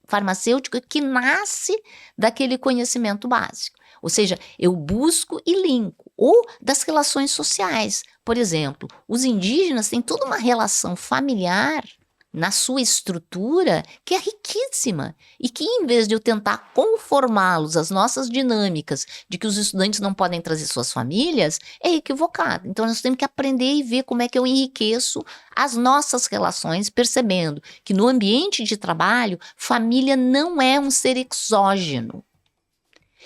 farmacêutico que nasce daquele conhecimento básico. Ou seja, eu busco e linko. Ou das relações sociais. Por exemplo, os indígenas têm toda uma relação familiar na sua estrutura que é riquíssima e que, em vez de eu tentar conformá-los às nossas dinâmicas de que os estudantes não podem trazer suas famílias, é equivocado. Então, nós temos que aprender e ver como é que eu enriqueço as nossas relações, percebendo que no ambiente de trabalho, família não é um ser exógeno.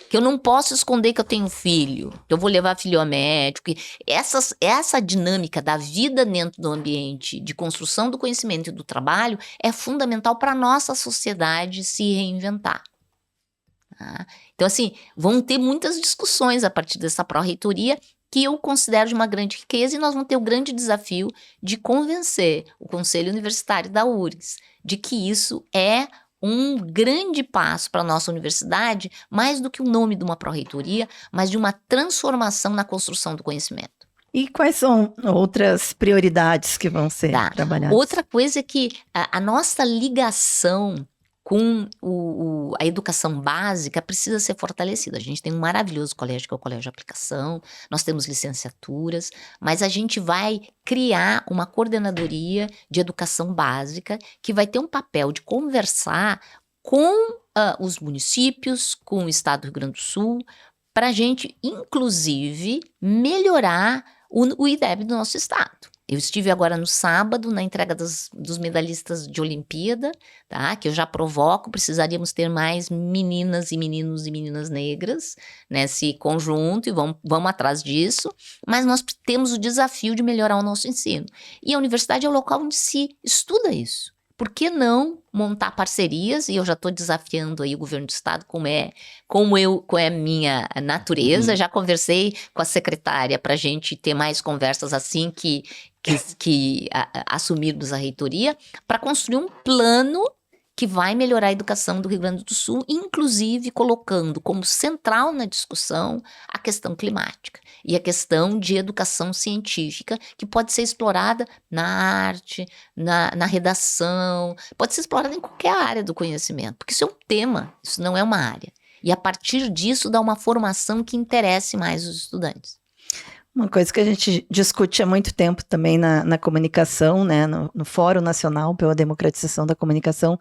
Que eu não posso esconder que eu tenho filho, que eu vou levar filho ao médico. Essa dinâmica da vida dentro do ambiente de construção do conhecimento e do trabalho é fundamental para a nossa sociedade se reinventar. Tá? Então, assim, vão ter muitas discussões a partir dessa pró-reitoria que eu considero de uma grande riqueza, e nós vamos ter o grande desafio de convencer o Conselho Universitário da URGS de que isso é um grande passo para a nossa universidade, mais do que o nome de uma pró-reitoria, mas de uma transformação na construção do conhecimento. E quais são outras prioridades que vão ser trabalhadas? Outra coisa é que a nossa ligação com a educação básica precisa ser fortalecida. A gente tem um maravilhoso colégio, que é o Colégio de Aplicação, nós temos licenciaturas, mas a gente vai criar uma coordenadoria de educação básica que vai ter um papel de conversar com os municípios, com o Estado do Rio Grande do Sul, para a gente, inclusive, melhorar o IDEB do nosso Estado. Eu estive agora no sábado na entrega dos medalhistas de Olimpíada, tá? Que eu já provoco, precisaríamos ter mais meninas e meninos e meninas negras nesse conjunto e vamos atrás disso, mas nós temos o desafio de melhorar o nosso ensino. E a universidade é o local onde se estuda isso. Por que não montar parcerias? E eu já estou desafiando aí o governo do estado, como é a minha natureza. Já conversei com a secretária para a gente ter mais conversas assim que assumirmos a reitoria, para construir um plano que vai melhorar a educação do Rio Grande do Sul, inclusive colocando como central na discussão a questão climática e a questão de educação científica, que pode ser explorada na arte, na redação, pode ser explorada em qualquer área do conhecimento, porque isso é um tema, isso não é uma área. E a partir disso dá uma formação que interesse mais os estudantes. Uma coisa que a gente discute há muito tempo também na comunicação, né, no Fórum Nacional pela Democratização da Comunicação,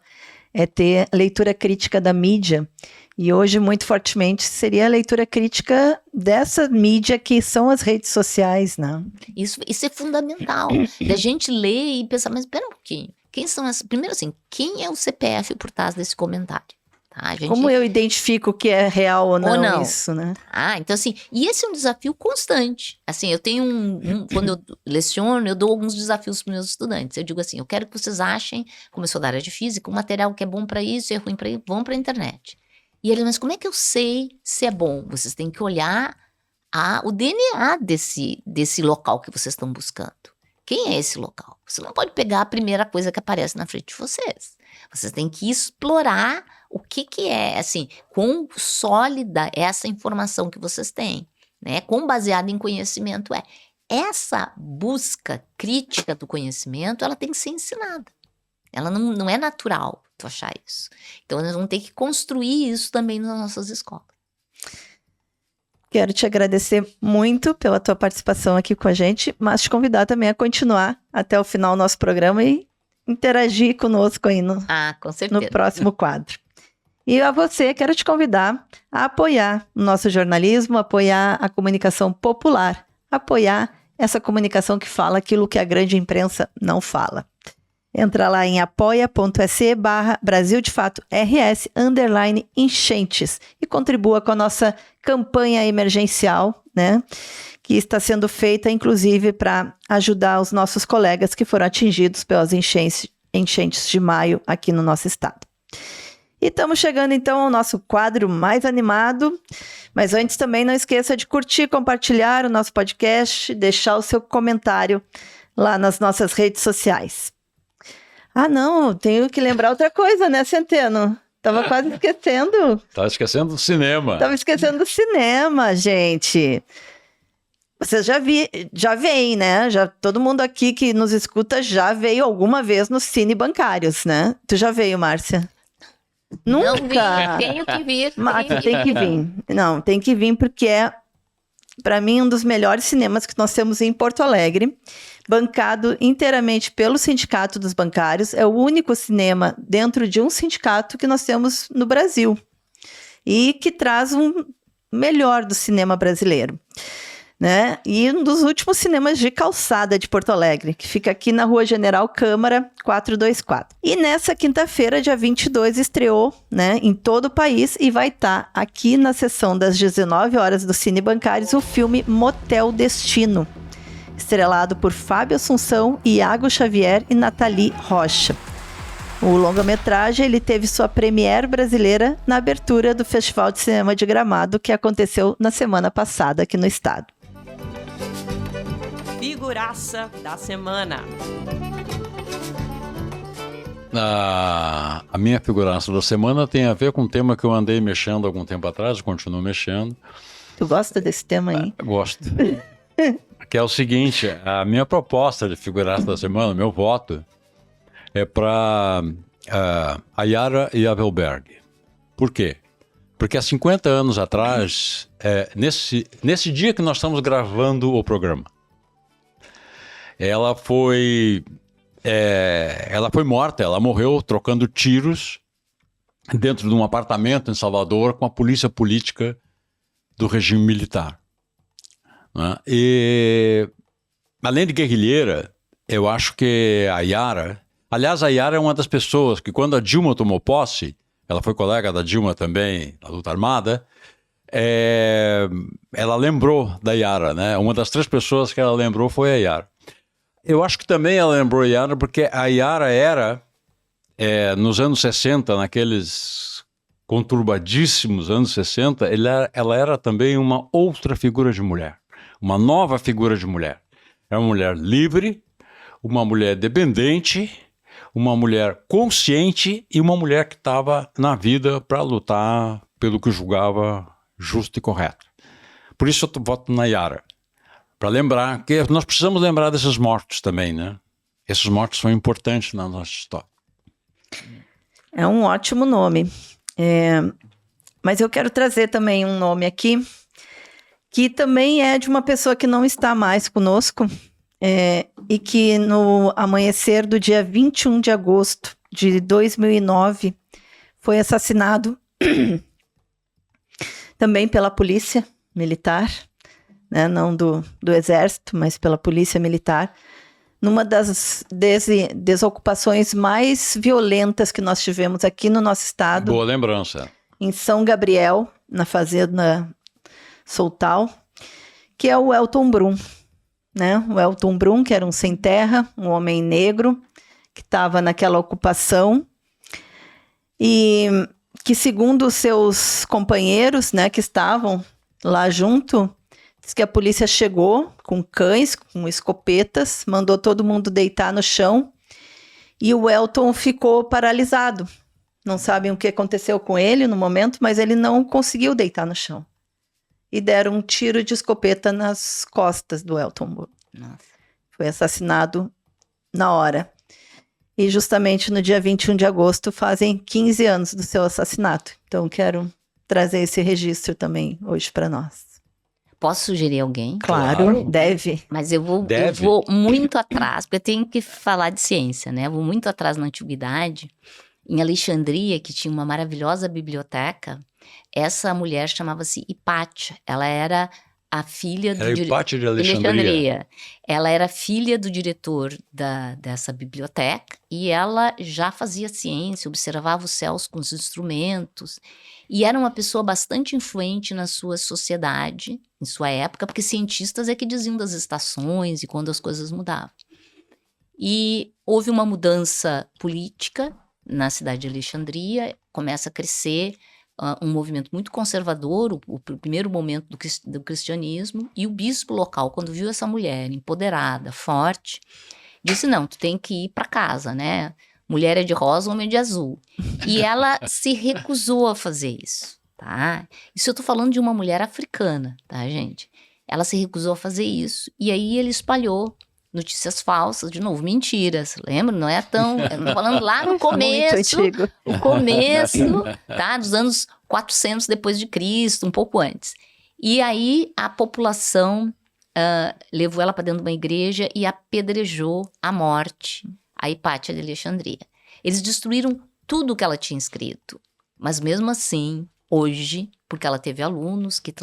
é ter leitura crítica da mídia. E hoje, muito fortemente, seria a leitura crítica dessa mídia que são as redes sociais, né? Isso é fundamental, da gente ler e pensar, mas espera um pouquinho, quem são essas? Primeiro assim, quem é o CPF por trás desse comentário? Tá, como eu identifico que é real ou não isso, né? Então assim, e esse é um desafio constante. Assim, eu tenho quando eu leciono, eu dou alguns desafios para os meus estudantes. Eu digo assim, eu quero que vocês achem, como eu sou da área de física, um material que é bom para isso e é ruim para isso, vão para a internet. E ele, mas como é que eu sei se é bom? Vocês têm que olhar o DNA desse local que vocês estão buscando. Quem é esse local? Você não pode pegar a primeira coisa que aparece na frente de vocês. Vocês têm que explorar o que é, assim, quão sólida é essa informação que vocês têm, né? Quão baseada em conhecimento é. Essa busca crítica do conhecimento, ela tem que ser ensinada. Ela não é natural tu achar isso. Então, nós vamos ter que construir isso também nas nossas escolas. Quero te agradecer muito pela tua participação aqui com a gente, mas te convidar também a continuar até o final do nosso programa e interagir conosco aí com certeza, no próximo quadro. E a você, quero te convidar a apoiar o nosso jornalismo, apoiar a comunicação popular, apoiar essa comunicação que fala aquilo que a grande imprensa não fala. Entra lá em apoia.se/Brasil de Fato RS_enchentes e contribua com a nossa campanha emergencial, né? que está sendo feita, inclusive, para ajudar os nossos colegas que foram atingidos pelas enchentes de maio aqui no nosso estado. E estamos chegando, então, ao nosso quadro mais animado, mas antes também não esqueça de curtir, compartilhar o nosso podcast, deixar o seu comentário lá nas nossas redes sociais. Ah, não, tenho que lembrar outra coisa, né, Centeno? Tava quase esquecendo. Tá esquecendo do cinema. Tava esquecendo do cinema, gente. Vocês já veem, né? Todo mundo aqui que nos escuta já veio alguma vez nos cine bancários, né? Tu já veio, Márcia? Não Nunca! vi, tenho que vir. Márcia, tem que vir. Não, tem que vir porque é, para mim, um dos melhores cinemas que nós temos em Porto Alegre, bancado inteiramente pelo Sindicato dos Bancários. É o único cinema dentro de um sindicato que nós temos no Brasil e que traz um melhor do cinema brasileiro, né? E um dos últimos cinemas de calçada de Porto Alegre, que fica aqui na Rua General Câmara 424. E nessa quinta-feira, dia 22, estreou, né, em todo o país e vai estar aqui na sessão das 19 horas do Cine Bancários o filme Motel Destino, estrelado por Fábio Assunção, Iago Xavier e Nathalie Rocha. O longa-metragem ele teve sua premiere brasileira na abertura do Festival de Cinema de Gramado, que aconteceu na semana passada aqui no estado. Figuraça da semana. A minha figuraça da semana tem a ver com um tema que eu andei mexendo há algum tempo atrás, continuo mexendo. Tu gosta desse tema aí? Gosto. Que é o seguinte, a minha proposta de figuraça da semana, meu voto, é para a Yara Yavelberg. Por quê? Porque há 50 anos atrás, nesse dia que nós estamos gravando o programa, ela foi morta, ela morreu trocando tiros dentro de um apartamento em Salvador com a polícia política do regime militar. Né? E, além de guerrilheira, eu acho que a Yara... Aliás, a Yara é uma das pessoas que, quando a Dilma tomou posse, ela foi colega da Dilma também, na luta armada, ela lembrou da Yara, né? Uma das 3 pessoas que ela lembrou foi a Yara. Eu acho que também ela lembrou a Yara porque a Yara era, nos anos 60, naqueles conturbadíssimos anos 60, ela era também uma outra figura de mulher, uma nova figura de mulher. Era uma mulher livre, uma mulher dependente, uma mulher consciente e uma mulher que estava na vida para lutar pelo que julgava justo e correto. Por isso eu voto na Yara. Para lembrar, que nós precisamos lembrar desses mortos também, né? Esses mortos são importantes na nossa história. É um ótimo nome. Mas eu quero trazer também um nome aqui, que também é de uma pessoa que não está mais conosco, e que no amanhecer do dia 21 de agosto de 2009 foi assassinado também pela polícia militar, né, não do exército, mas pela polícia militar, numa das desocupações mais violentas que nós tivemos aqui no nosso estado. Boa lembrança. Em São Gabriel, na fazenda Soltal, que é o Elton Brum, né? O Elton Brum, que era um sem terra, um homem negro, que estava naquela ocupação e que, segundo os seus companheiros, né, que estavam lá junto, diz que a polícia chegou com cães, com escopetas, mandou todo mundo deitar no chão e o Elton ficou paralisado. Não sabem o que aconteceu com ele no momento, mas ele não conseguiu deitar no chão. E deram um tiro de escopeta nas costas do Elton Brum. Nossa. Foi assassinado na hora. E justamente no dia 21 de agosto fazem 15 anos do seu assassinato. Então quero trazer esse registro também hoje para nós. Posso sugerir alguém? Claro, deve. Mas eu vou muito atrás, porque eu tenho que falar de ciência, né? Eu vou muito atrás na antiguidade. Em Alexandria, que tinha uma maravilhosa biblioteca, essa mulher chamava-se Hipátia. Ela era a filha do Hipátia de Alexandria. Ela era filha do diretor dessa biblioteca e ela já fazia ciência, observava os céus com os instrumentos. E era uma pessoa bastante influente na sua sociedade, em sua época, porque cientistas é que diziam das estações e quando as coisas mudavam. E houve uma mudança política na cidade de Alexandria, começa a crescer um movimento muito conservador, o primeiro momento do cristianismo, e o bispo local, quando viu essa mulher empoderada, forte, disse, não, tu tem que ir para casa, né? Mulher é de rosa, homem é de azul. E ela se recusou a fazer isso, tá? Isso eu tô falando de uma mulher africana, tá, gente? Ela se recusou a fazer isso, e aí ele espalhou notícias falsas, de novo, mentiras, lembra? Não é tão... Eu tô falando lá no começo, Muito antigo. o começo, tá? Dos anos 400 depois de Cristo, um pouco antes. E aí a população levou ela para dentro de uma igreja e apedrejou à morte a Hipátia de Alexandria. Eles destruíram tudo que ela tinha escrito, mas mesmo assim, hoje, porque ela teve alunos que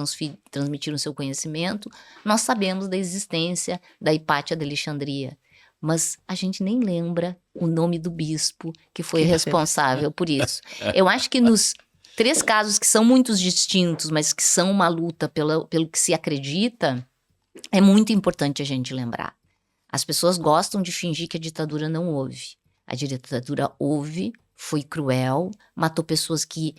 transmitiram seu conhecimento, nós sabemos da existência da Hipátia de Alexandria, mas a gente nem lembra o nome do bispo que foi responsável por isso. Eu acho que nos 3 casos que são muito distintos, mas que são uma luta pelo que se acredita, é muito importante a gente lembrar. As pessoas gostam de fingir que a ditadura não houve. A ditadura houve, foi cruel, matou pessoas que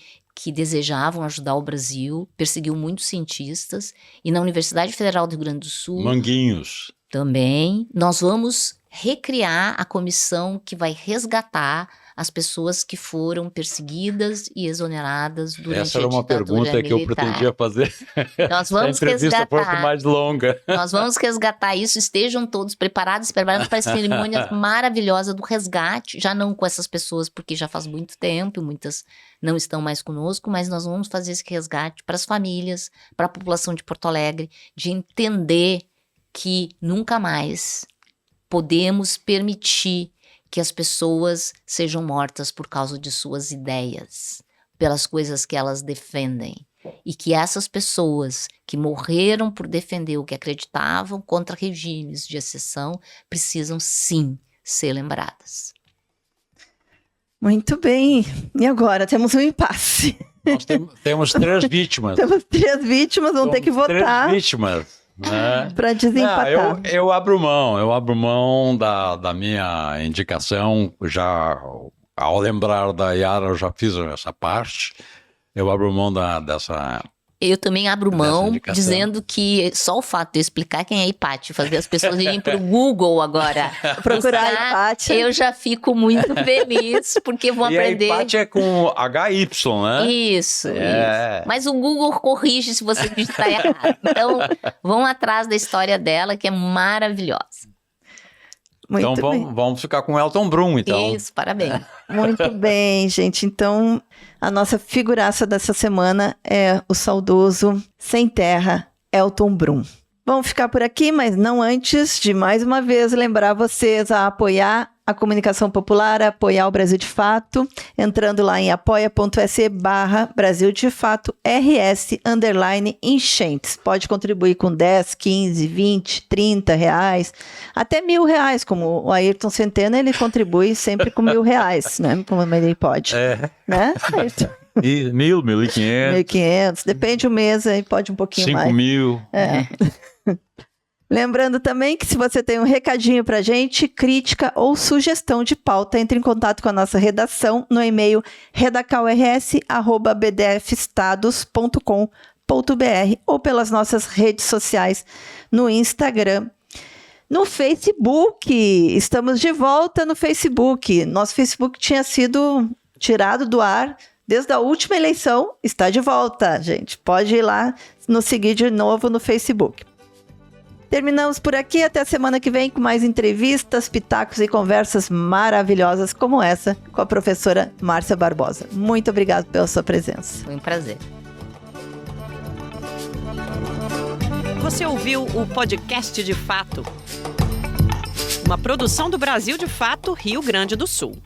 desejavam ajudar o Brasil, perseguiu muitos cientistas, e na Universidade Federal do Rio Grande do Sul... Manguinhos. Também, nós vamos recriar a comissão que vai resgatar as pessoas que foram perseguidas e exoneradas durante Essa era uma a ditadura pergunta militar. que eu pretendia fazer. Nós vamos Se a entrevista fosse mais longa. Nós vamos resgatar isso, estejam todos preparados para a cerimônia maravilhosa do resgate, já não com essas pessoas, porque já faz muito tempo, muitas não estão mais conosco, mas nós vamos fazer esse resgate para as famílias, para a população de Porto Alegre, de entender que nunca mais podemos permitir que as pessoas sejam mortas por causa de suas ideias, pelas coisas que elas defendem. E que essas pessoas que morreram por defender o que acreditavam contra regimes de exceção precisam, sim, ser lembradas. Muito bem. E agora? Temos um impasse. Nós temos 3 vítimas. Temos 3 vítimas, vão ter que votar 3 vítimas. Né? para desempatar. Eu abro mão da minha indicação, já ao lembrar da Yara eu já fiz essa parte, eu abro mão dessa... Eu também abro mão, indicação. dizendo que só o fato de eu explicar quem é Hipátia, fazer as pessoas irem para o Google agora, Procurar Hipátia. eu já fico muito feliz, porque vão aprender... E a Hipátia é com HY, né? Isso. Mas o Google corrige se você digitar errado. Então, vão atrás da história dela, que é maravilhosa. Muito Então bem. vamos ficar com Elton Brum, então. Isso, parabéns. Muito bem, gente. Então, a nossa figuraça dessa semana é o saudoso Sem Terra, Elton Brum. Vamos ficar por aqui, mas não antes de, mais uma vez, lembrar vocês a apoiar a comunicação popular, a apoiar o Brasil de Fato, entrando lá em apoia.se/Brasil de Fato, RS_enchentes. Pode contribuir com 10, 15, 20, 30 reais, até R$1.000, como o Ayrton Centeno, ele contribui sempre com R$1.000, né? Como ele pode. Né, Ayrton? 1.000, 1.500. 1.500, depende do mês, aí pode um pouquinho mais. 5.000. Lembrando também que se você tem um recadinho pra gente, crítica ou sugestão de pauta, entre em contato com a nossa redação no e-mail redacalrs@bdfestados.com.br ou pelas nossas redes sociais no Instagram. No Facebook, estamos de volta no Facebook. Nosso Facebook tinha sido tirado do ar desde a última eleição, está de volta, gente. Pode ir lá nos seguir de novo no Facebook. Terminamos por aqui, até a semana que vem com mais entrevistas, pitacos e conversas maravilhosas como essa com a professora Márcia Barbosa. Muito obrigada pela sua presença. Foi um prazer. Você ouviu o podcast de Fato, uma produção do Brasil de Fato, Rio Grande do Sul.